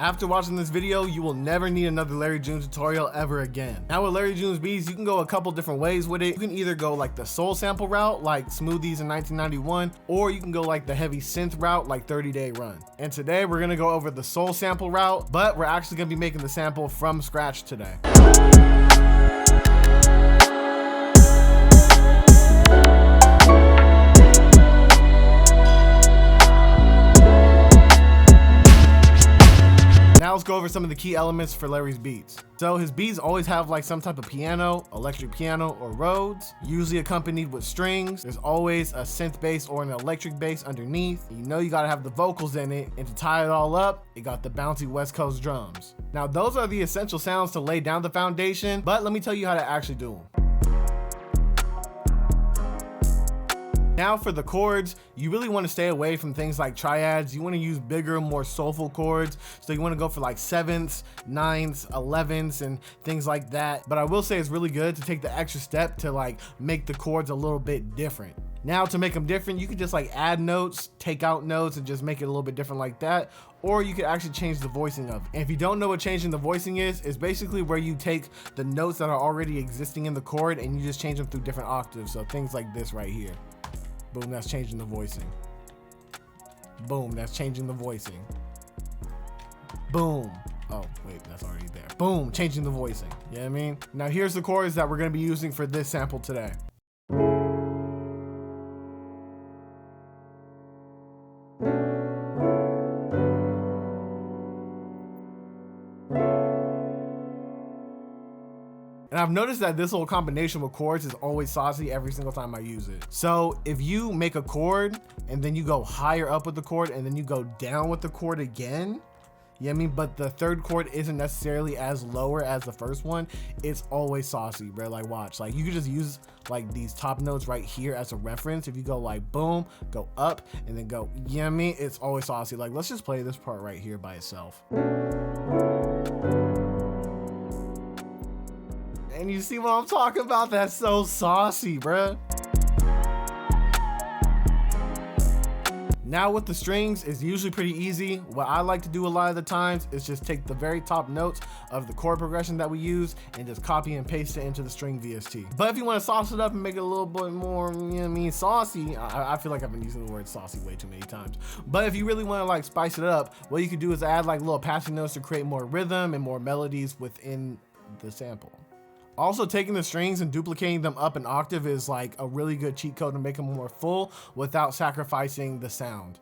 After watching this video, you will never need another Larry June tutorial ever again. Now with Larry June's beats, you can go a couple different ways with it. You can either go like the soul sample route, like Smoothies in 1991, or you can go like the heavy synth route, like 30 Day Run. And today we're gonna go over the soul sample route, but we're actually gonna be making the sample from scratch today. Now let's go over some of the key elements for Larry's beats. So his beats always have like some type of piano, electric piano, or Rhodes, usually accompanied with strings. There's always a synth bass or an electric bass underneath. You know you gotta have the vocals in it, and to tie it all up, it got the bouncy West Coast drums. Now those are the essential sounds to lay down the foundation, but let me tell you how to actually do them. Now for the chords, you really want to stay away from things like triads. You want to use bigger, more soulful chords. So you want to go for like sevenths, ninths, 11ths, and things like that. But I will say it's really good to take the extra step to like make the chords a little bit different. Now to make them different, you can just like add notes, take out notes, and just make it a little bit different like that. Or you could actually change the voicing of it. And if you don't know what changing the voicing is, it's basically where you take the notes that are already existing in the chord and you just change them through different octaves. So things like this right here. Boom, that's changing the voicing. Boom, that's changing the voicing. Boom. Oh, wait, that's already there. Boom, changing the voicing. You know what I mean? Now here's the chords that we're gonna be using for this sample today. And I've noticed that this little combination with chords is always saucy every single time I use it. So if you make a chord and then you go higher up with the chord and then you go down with the chord again, you know what I mean? But the third chord isn't necessarily as lower as the first one, it's always saucy, bro. Like watch, like you could just use like these top notes right here as a reference. If you go like boom, go up and then go, you know what I mean? It's always saucy. Like let's just play this part right here by itself. And you see what I'm talking about? That's so saucy, bruh. Now with the strings, it's usually pretty easy. What I like to do a lot of the times is just take the very top notes of the chord progression that we use and just copy and paste it into the string VST. But if you want to sauce it up and make it a little bit more, you know what I mean, saucy, I feel like I've been using the word saucy way too many times. But if you really want to like spice it up, what you could do is add like little passing notes to create more rhythm and more melodies within the sample. Also, taking the strings and duplicating them up an octave is like a really good cheat code to make them more full without sacrificing the sound.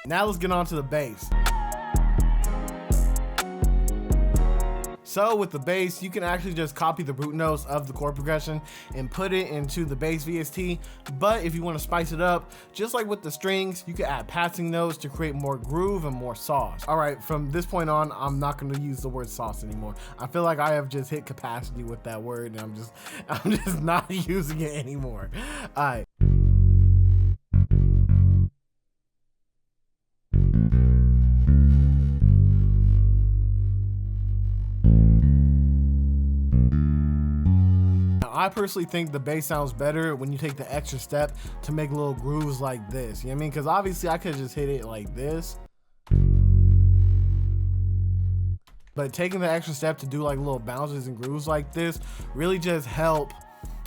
Now let's get on to the bass. So with the bass, you can actually just copy the root notes of the chord progression and put it into the bass VST. But if you want to spice it up, just like with the strings, you can add passing notes to create more groove and more sauce. All right, from this point on, I'm not going to use the word sauce anymore. I feel like I have just hit capacity with that word and I'm just not using it anymore. All right. I personally think the bass sounds better when you take the extra step to make little grooves like this. You know what I mean? Because obviously I could just hit it like this. But taking the extra step to do like little bounces and grooves like this really just help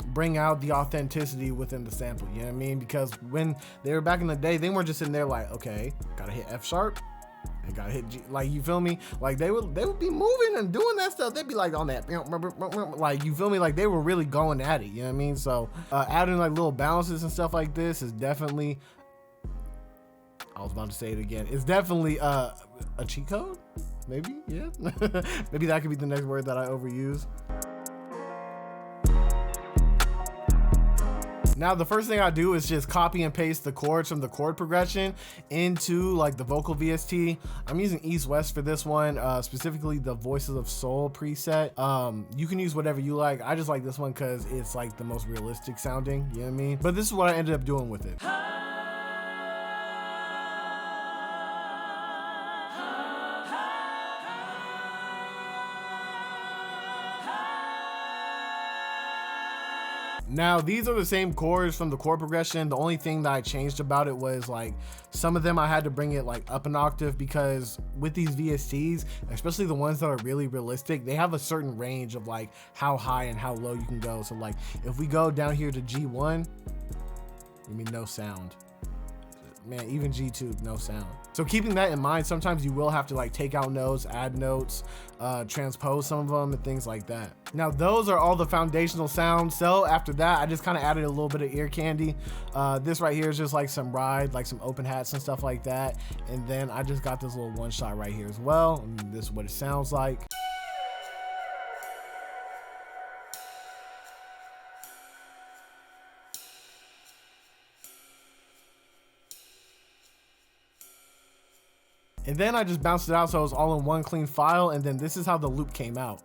bring out the authenticity within the sample. You know what I mean? Because when they were back in the day, they weren't just sitting there like, okay, gotta hit F sharp. And gotta hit G, like, you feel me? Like they would be moving and doing that stuff. They'd be like on that, like, you feel me? Like they wwere really going at it. You know what I mean? So adding like little bounces and stuff like this is definitely, I was about to say it again, it's definitely a cheat code. Maybe, yeah. Maybe that could be the next word that I overuse. Now the first thing I do is just copy and paste the chords from the chord progression into like the vocal VST. I'm using East West for this one, specifically the Voices of Soul preset. You can use whatever you like. I just like this one because it's like the most realistic sounding, you know what I mean? But this is what I ended up doing with it. Now, these are the same chords from the chord progression. The only thing that I changed about it was like some of them I had to bring it like up an octave, because with these VSTs, especially the ones that are really realistic, they have a certain range of like how high and how low you can go. So like if we go down here to G1, I mean, no sound. Man, even G2, no sound. So keeping that in mind, sometimes you will have to like take out notes, add notes, transpose some of them and things like that. Now, those are all the foundational sounds. So after that, I just kind of added a little bit of ear candy. This right here is just like some ride, like some open hats and stuff like that. And then I just got this little one shot right here as well. And this is what it sounds like. And then I just bounced it out so it was all in one clean file, and then this is how the loop came out.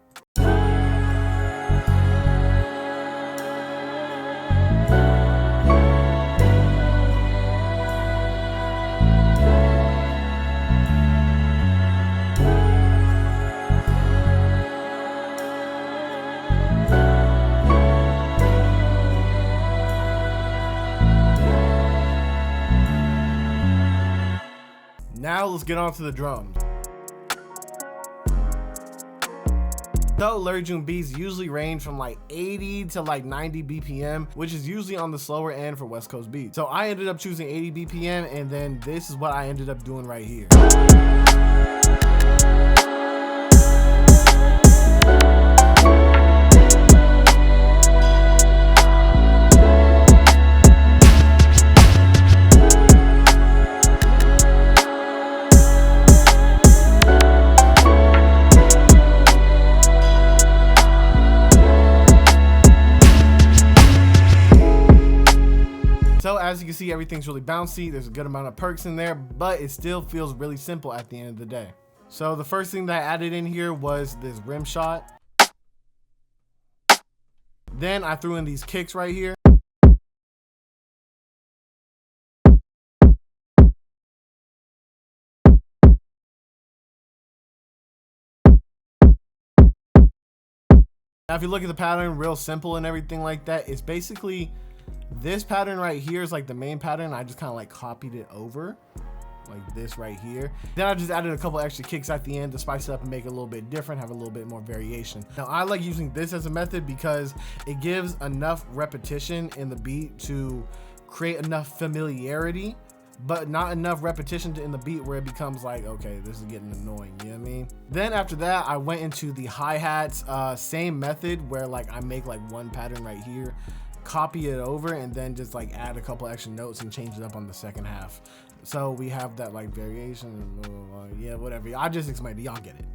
Now let's get on to the drums. So Larry June beats usually range from like 80 to like 90 BPM, which is usually on the slower end for West Coast beats. So I ended up choosing 80 BPM, and then this is what I ended up doing right here. So as you can see, everything's really bouncy. There's a good amount of perks in there, but it still feels really simple at the end of the day. So the first thing that I added in here was this rim shot. Then I threw in these kicks right here. Now if you look at the pattern, real simple and everything like that, it's basically this pattern right here is like the main pattern. I just kind of like copied it over like this right here. Then I just added a couple extra kicks at the end to spice it up and make it a little bit different, have a little bit more variation. Now I like using this as a method because it gives enough repetition in the beat to create enough familiarity, but not enough repetition in the beat where it becomes like, okay, this is getting annoying, you know what I mean? Then after that, I went into the hi-hats, same method where like I make like one pattern right here, copy it over, and then just like add a couple extra notes and change it up on the second half. So we have that like variation, yeah, whatever. I just explained it, y'all get it.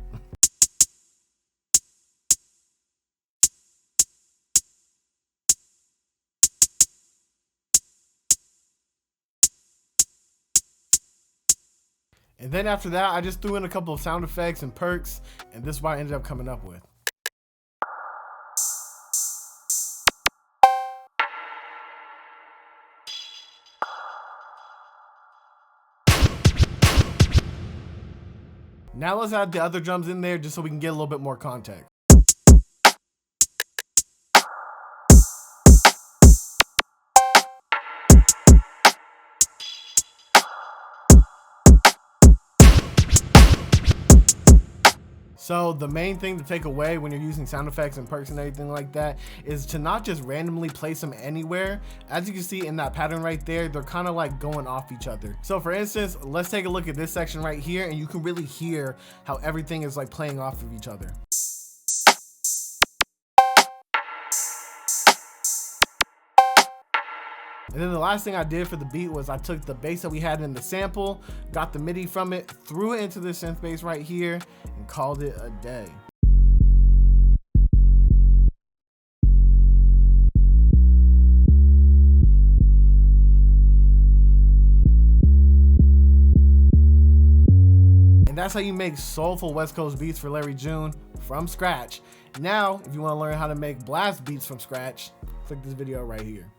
And then after that, I just threw in a couple of sound effects and perks, and this is what I ended up coming up with. Now let's add the other drums in there just so we can get a little bit more context. So the main thing to take away when you're using sound effects and perks and everything like that is to not just randomly place them anywhere. As you can see in that pattern right there, they're kind of like going off each other. So for instance, let's take a look at this section right here, and you can really hear how everything is like playing off of each other. And then the last thing I did for the beat was I took the bass that we had in the sample, got the MIDI from it, threw it into the synth bass right here, and called it a day. And that's how you make soulful West Coast beats for Larry June from scratch. Now, if you want to learn how to make blast beats from scratch, click this video right here.